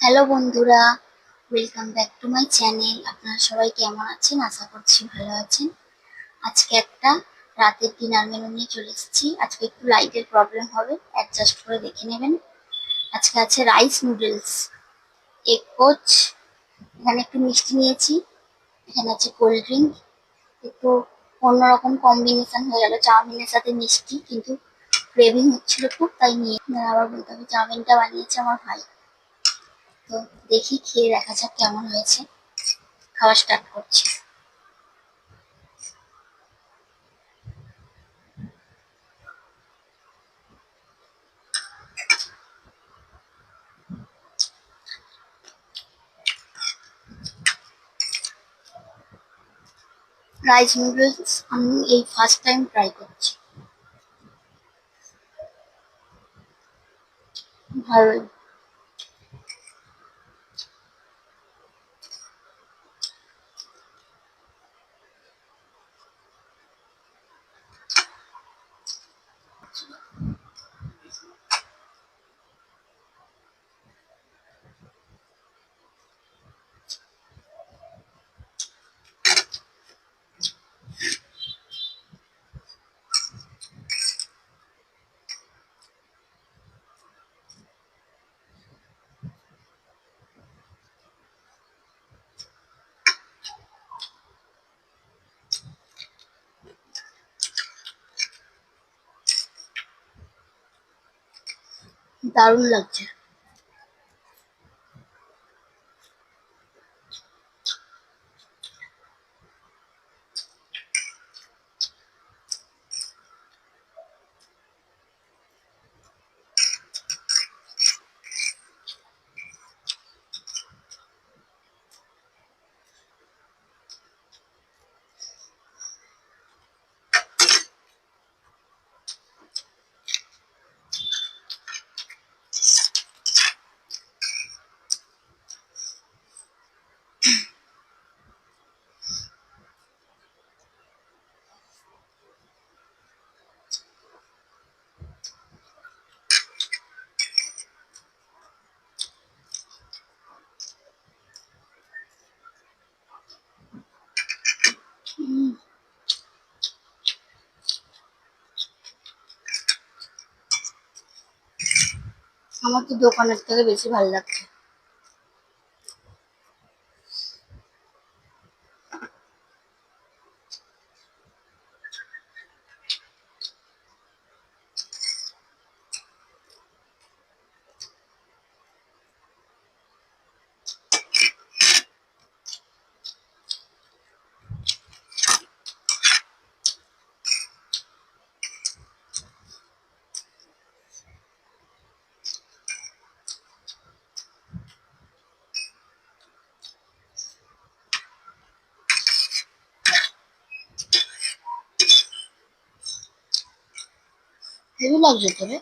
Hello বন্ধুরা, welcome back to my channel. আপনারা সবাই কেমন আছেন? আশা করছি ভালো আছেন। আজকে একটা রাতের ডিনার মেনু নিয়ে চলে এসেছি। আজকে একটু লাইটের প্রবলেম হবে, অ্যাডজাস্ট করে দেখে নেবেন। আজকে আছে রাইস নুডলস, এগ পোচ, এখানে একটু মিষ্টি নিয়েছি, এখানে আছে কোল্ড ড্রিঙ্ক। একটু অন্যরকম কম্বিনেশন হয়ে গেল, চাউমিনের সাথে মিষ্টি, কিন্তু ক্রেভিং হচ্ছিল খুব, তাই নিয়ে আবার বলতে হবে চাউমিনটা বানিয়েছে আমার ভাই। তো দেখি খেয়ে দেখা যাক কেমন হয়েছে। খাওয়া স্টার্ট করছি। রাইস নুডলস আমি এই ফার্স্ট টাইম ট্রাই করছি, ভালোই। দারুণ লাগছে। আমার তো দোকানের থেকে বেশি ভালো লাগছে। হেভি লাগছে তবে।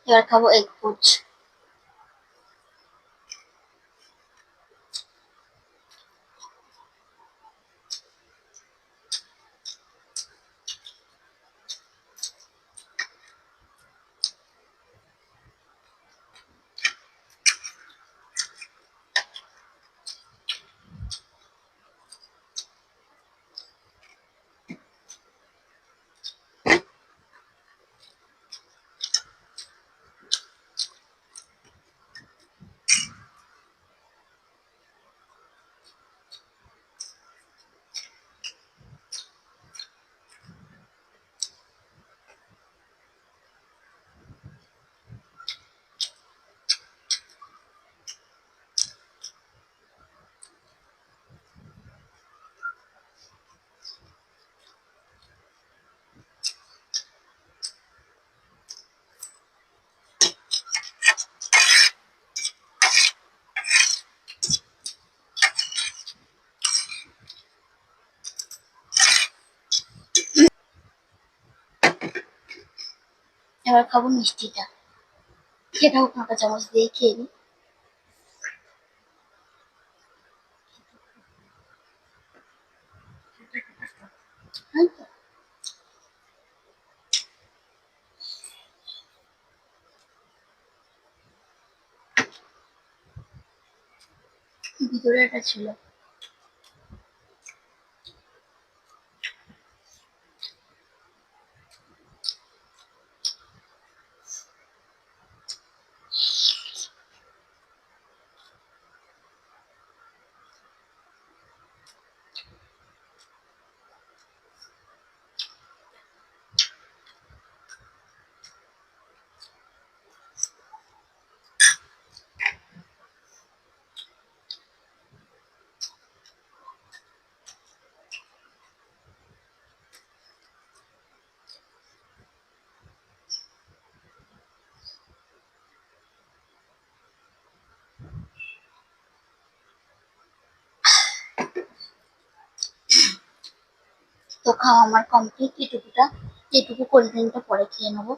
এবার খাবো এগ পোচ। এবার খাবো মিষ্টিটা, সেটাও কাঁটা চামচ দিয়ে খেয়ে নিই। ভিতরে এটা ছিল। তো খাওয়া আমার কমপ্লিট। এটুকু কোল্ড ড্রিঙ্কটা পরে খেয়ে নেবো।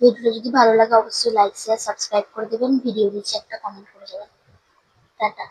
ভিডিওটা যদি ভালো লাগে অবশ্যই লাইক শেয়ার সাবস্ক্রাইব করে দেবেন, ভিডিও নিচে একটা কমেন্ট করে দেবেন। টাটা।